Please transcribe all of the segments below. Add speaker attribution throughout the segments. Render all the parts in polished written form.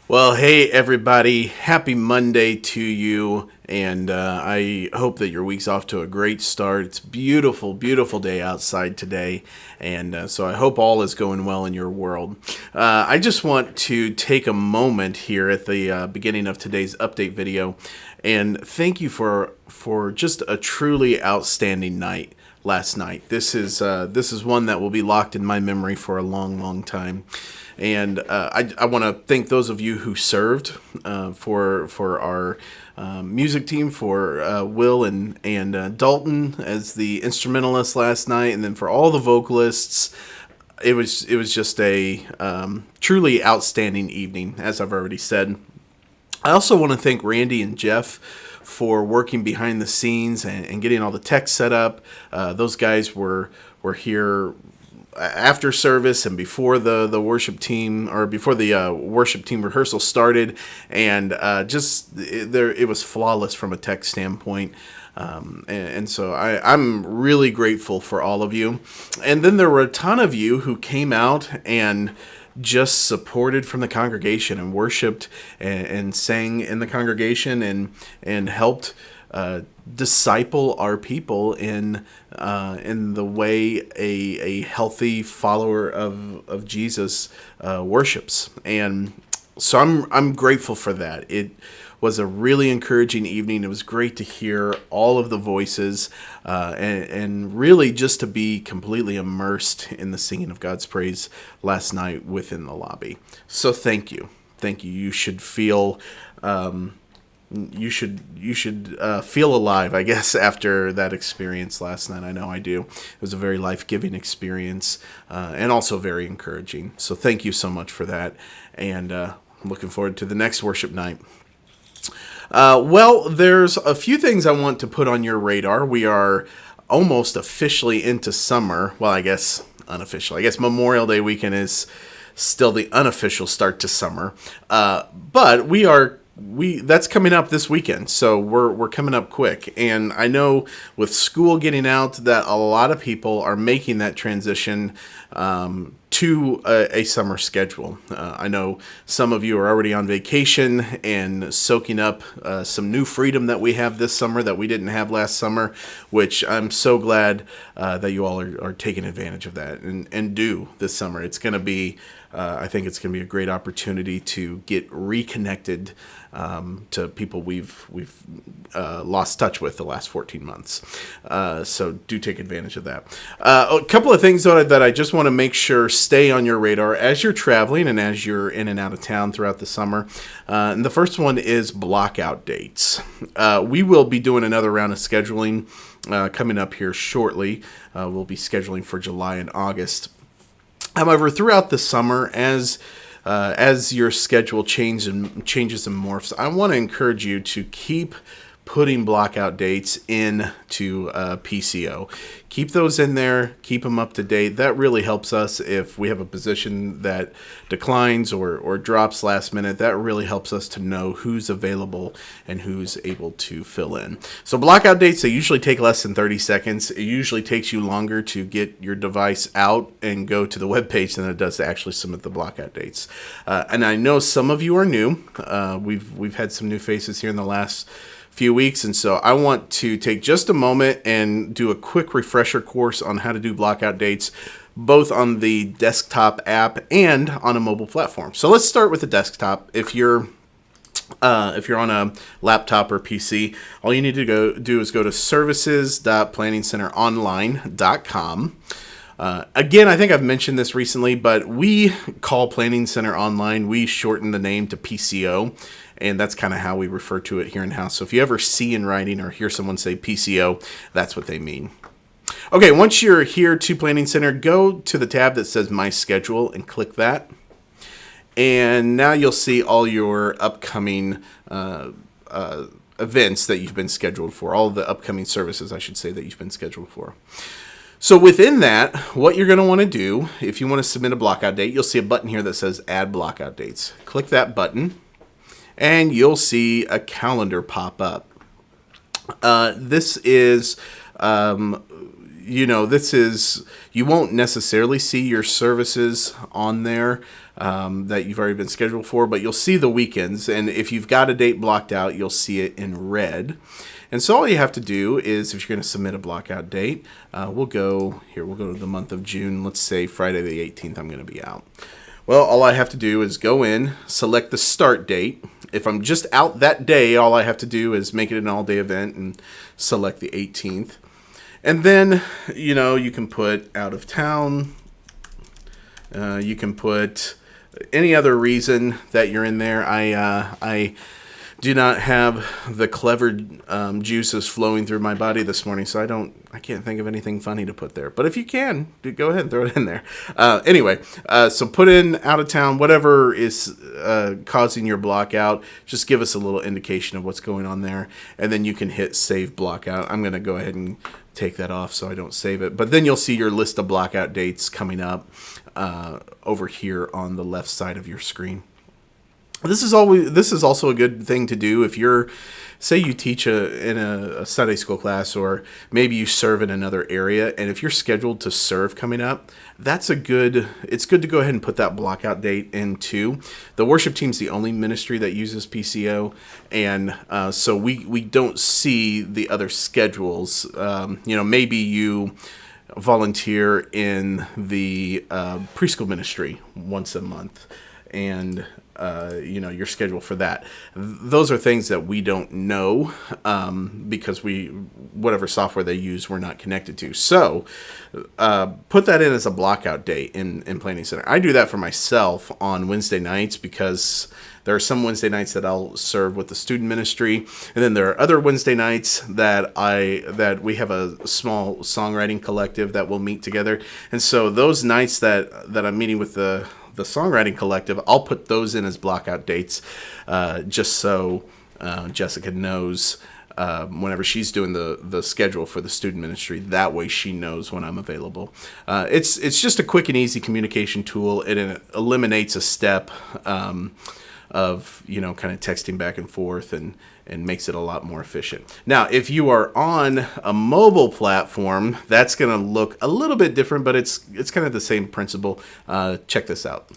Speaker 1: Well, hey everybody, happy Monday to you, and I hope that your week's off to a great start. It's beautiful, beautiful day outside today, and so I hope all is going well in your world. I just want to take a moment here at the beginning of today's update video, and thank you for just a truly outstanding night last night. This is one that will be locked in my memory for a long, long time. And I want to thank those of you who served for our music team, for Will and Dalton as the instrumentalists last night, and then for all the vocalists. It was just a truly outstanding evening, as I've already said. I also want to thank Randy and Jeff for working behind the scenes and getting all the tech set up. Those guys were here after service and before the worship team, or before the worship team rehearsal started, and it was flawless from a tech standpoint. And so I'm really grateful for all of you. And then there were a ton of you who came out and just supported from the congregation and worshiped and sang in the congregation and helped disciple our people in the way a healthy follower of Jesus worships. And so I'm grateful for that. It was a really encouraging evening. It was great to hear all of the voices and really just to be completely immersed in the singing of God's praise last night within the lobby. So thank you. You should feel feel alive, I guess, after that experience last night. I know I do. It was a very life-giving experience and also very encouraging. So thank you so much for that. And I'm looking forward to the next worship night. Well, there's a few things I want to put on your radar. We are almost officially into summer. Well, I guess unofficial. I guess Memorial Day weekend is still the unofficial start to summer. But that's coming up this weekend, so we're coming up quick. And I know with school getting out that a lot of people are making that transition to a summer schedule. I know some of you are already on vacation and soaking up some new freedom that we have this summer that we didn't have last summer, which I'm so glad that you all are taking advantage of that and do this summer. It's going to be, I think it's going to be a great opportunity to get reconnected to people we've lost touch with the last 14 months. So do take advantage of that. A couple of things that I just want to make sure stay on your radar as you're traveling and as you're in and out of town throughout the summer. And the first one is blockout dates. We will be doing another round of scheduling coming up here shortly. We'll be scheduling for July and August. However, throughout the summer, as your schedule changes and morphs, I want to encourage you to keep putting blockout dates into PCO. Keep those in there. Keep them up to date. That really helps us if we have a position that declines or drops last minute. That really helps us to know who's available and who's able to fill in. So blockout dates, they usually take less than 30 seconds. It usually takes you longer to get your device out and go to the webpage than it does to actually submit the blockout dates. And I know some of you are new. We've had some new faces here in the last few weeks, and so I want to take just a moment and do a quick refresher course on how to do blockout dates, both on the desktop app and on a mobile platform. So let's start with the desktop. If you're on a laptop or PC, all you need to do is go to services.planningcenteronline.com. Again, I think I've mentioned this recently, but we call Planning Center Online, we shorten the name to PCO, and that's kind of how we refer to it here in-house. So if you ever see in writing or hear someone say PCO, that's what they mean. Okay, once you're here to Planning Center, go to the tab that says My Schedule and click that. And now you'll see all your upcoming events that you've been scheduled for, all the upcoming services, I should say, that you've been scheduled for. So within that, what you're going to want to do, if you want to submit a blockout date, you'll see a button here that says Add Blockout Dates. Click that button, and you'll see a calendar pop up. This is you won't necessarily see your services on there that you've already been scheduled for, but you'll see the weekends. And if you've got a date blocked out, you'll see it in red. And so all you have to do is, if you're going to submit a blockout date, we'll go to the month of June. Let's say Friday the 18th, I'm going to be out. Well, all I have to do is go in, select the start date. If I'm just out that day, all I have to do is make it an all-day event and select the 18th. And then, you can put out of town. You can put any other reason that you're in there. I do not have the clever juices flowing through my body this morning, so I can't think of anything funny to put there. But if you can, go ahead and throw it in there. Anyway, so put in out of town, whatever is causing your block out. Just give us a little indication of what's going on there, and then you can hit save block out. I'm going to go ahead and take that off so I don't save it. But then you'll see your list of blockout dates coming up over here on the left side of your screen. This is also a good thing to do if say you teach in a Sunday school class, or maybe you serve in another area, and if you're scheduled to serve coming up, it's good to go ahead and put that blockout date in too. The worship team's the only ministry that uses PCO, and so we don't see the other schedules. Maybe you volunteer in the preschool ministry once a month, and your schedule for that. Those are things that we don't know because whatever software they use, we're not connected to. So put that in as a blockout date in Planning Center. I do that for myself on Wednesday nights because there are some Wednesday nights that I'll serve with the student ministry, and then there are other Wednesday nights that we have a small songwriting collective that will meet together. And so those nights that I'm meeting with the songwriting collective, I'll put those in as blockout dates, just so Jessica knows whenever she's doing the schedule for the student ministry. That way she knows when I'm available. It's just a quick and easy communication tool. It eliminates a step of kind of texting back and forth, and makes it a lot more efficient. Now, if you are on a mobile platform, that's going to look a little bit different, but it's kind of the same principle. Check this out.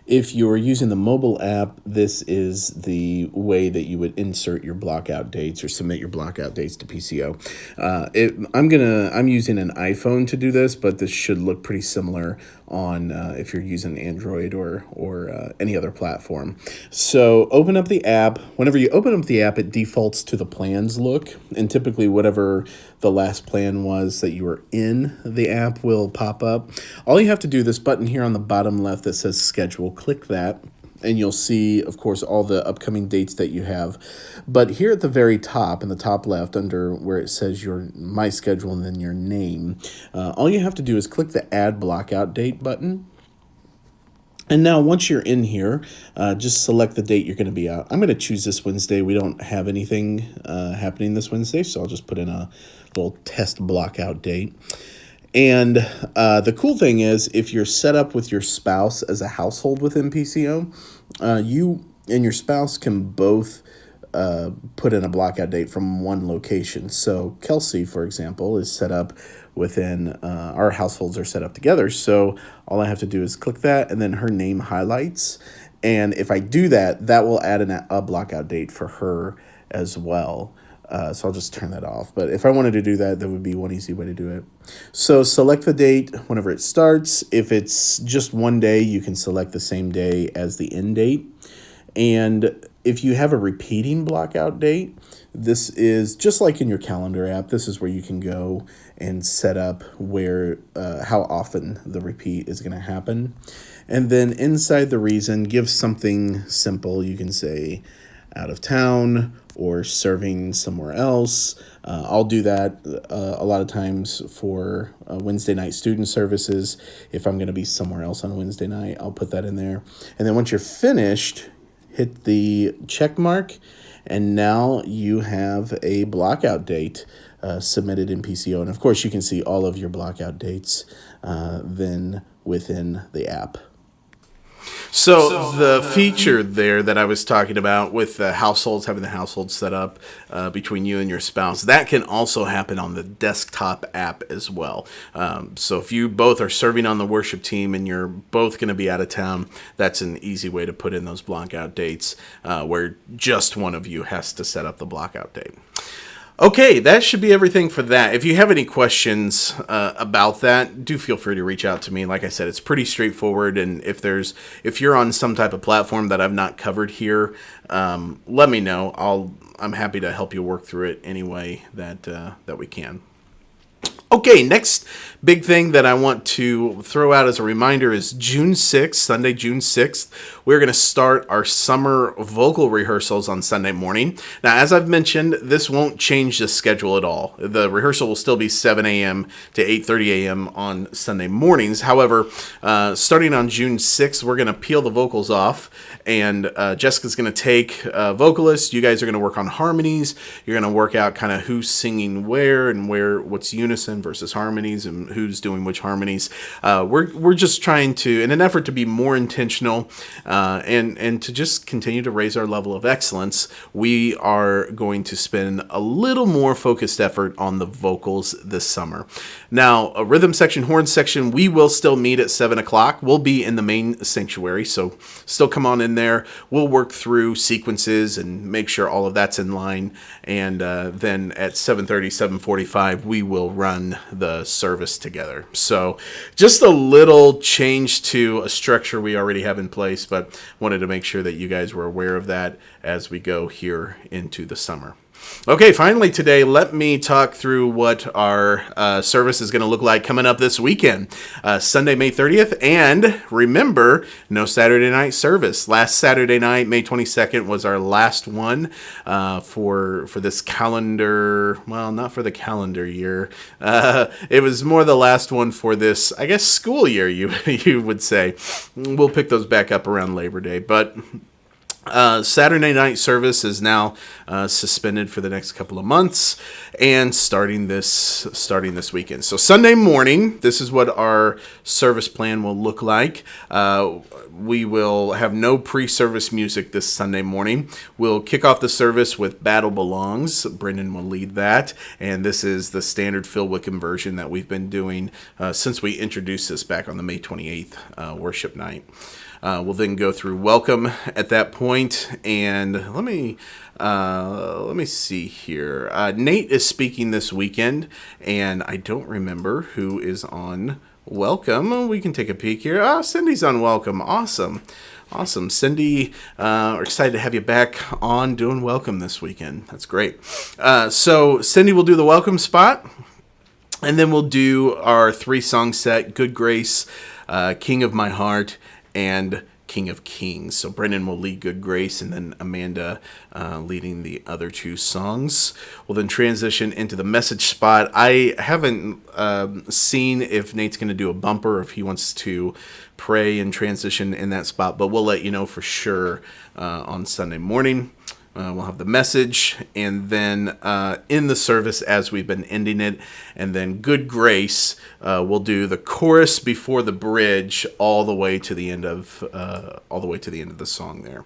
Speaker 1: If you're using the mobile app, this is the way that you would insert your blockout dates or submit your blockout dates to PCO. I'm using an iPhone to do this, but this should look pretty similar on if you're using Android or any other platform. So open up the app. Whenever you open up the app, it defaults to the plans look, and typically whatever the last plan was that you were in the app will pop up. All you have to do, this button here on the bottom left that says schedule, click that, and you'll see, of course, all the upcoming dates that you have. But here at the very top, in the top left, under where it says your My Schedule and then your name, all you have to do is click the Add Blockout Date button. And now once you're in here, just select the date you're going to be out. I'm going to choose this Wednesday. We don't have anything happening this Wednesday, so I'll just put in a little test blockout date. And the cool thing is, if you're set up with your spouse as a household within PCO, you and your spouse can both put in a blockout date from one location. So Kelsey, for example, is set up within our households are set up together. So all I have to do is click that, and then her name highlights. And if I do that, that will add a blockout date for her as well. So I'll just turn that off. But if I wanted to do that, that would be one easy way to do it. So select the date whenever it starts. If it's just one day, you can select the same day as the end date. And if you have a repeating blockout date, this is just like in your calendar app. This is where you can go and set up how often the repeat is going to happen. And then inside the reason, give something simple. You can say out of town or serving somewhere else. I'll do that a lot of times for Wednesday night student services. If I'm going to be somewhere else on a Wednesday night, I'll put that in there. And then once you're finished, hit the check mark, and now you have a blockout date submitted in PCO. And of course, you can see all of your blockout dates then within the app. So the feature there that I was talking about with the households, having the household set up between you and your spouse, that can also happen on the desktop app as well. So if you both are serving on the worship team and you're both going to be out of town, that's an easy way to put in those blockout dates where just one of you has to set up the blockout date. Okay, that should be everything for that. If you have any questions about that, do feel free to reach out to me. Like I said, it's pretty straightforward, and if you're on some type of platform that I've not covered here, let me know. I'm happy to help you work through it any way that we can. Okay, next big thing that I want to throw out as a reminder is June 6th, Sunday, June 6th. We're going to start our summer vocal rehearsals on Sunday morning. Now, as I've mentioned, this won't change the schedule at all. The rehearsal will still be 7 a.m. to 8:30 a.m. on Sunday mornings. However, starting on June 6th, we're going to peel the vocals off, and Jessica's going to take vocalists. You guys are going to work on harmonies. You're going to work out kind of who's singing where and what's unison versus harmonies and who's doing which harmonies. We're just trying to, in an effort to be more intentional and to just continue to raise our level of excellence, we are going to spend a little more focused effort on the vocals this summer. Now, a rhythm section, horn section, we will still meet at 7 o'clock. We'll be in the main sanctuary, so still come on in there. We'll work through sequences and make sure all of that's in line, and then at 7:30, 7:45, we will run the service together. So just a little change to a structure we already have in place, but wanted to make sure that you guys were aware of that as we go here into the summer. Okay, finally today, let me talk through what our service is going to look like coming up this weekend. Sunday, May 30th, and remember, no Saturday night service. Last Saturday night, May 22nd, was our last one for this calendar, well, not for the calendar year. It was more the last one for this, I guess, school year, you would say. We'll pick those back up around Labor Day, but Saturday night service is now suspended for the next couple of months, and starting this weekend. So Sunday morning, this is what our service plan will look like. We will have no pre-service music this Sunday morning. We'll kick off the service with Battle Belongs. Brendan will lead that, and this is the standard Phil Wickham version that we've been doing since we introduced this back on the May 28th worship night. We'll then go through Welcome at that point, and let me see here. Nate is speaking this weekend, and I don't remember who is on Welcome. We can take a peek here. Cindy's on Welcome. Awesome. Cindy, we're excited to have you back on doing Welcome this weekend. That's great. So Cindy will do the Welcome spot, and then we'll do our 3-song set, Good Grace, King of My Heart, and King of Kings. So Brendan will lead Good Grace, and then Amanda leading the other 2 songs. We'll then transition into the message spot. I haven't seen if Nate's going to do a bumper, or if he wants to pray and transition in that spot, but we'll let you know for sure on Sunday morning. We'll have the message, and then in the service as we've been ending it, and then Good Grace, we'll do the chorus before the bridge all the way to the end of the song there.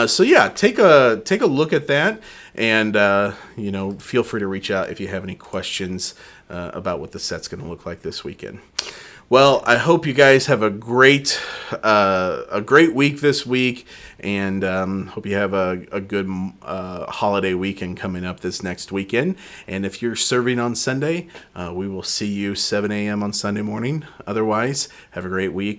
Speaker 1: So yeah, take a look at that, and feel free to reach out if you have any questions about what the set's going to look like this weekend. Well, I hope you guys have a great week this week, and hope you have a good holiday weekend coming up this next weekend. And if you're serving on Sunday, we will see you 7 a.m. on Sunday morning. Otherwise, have a great week.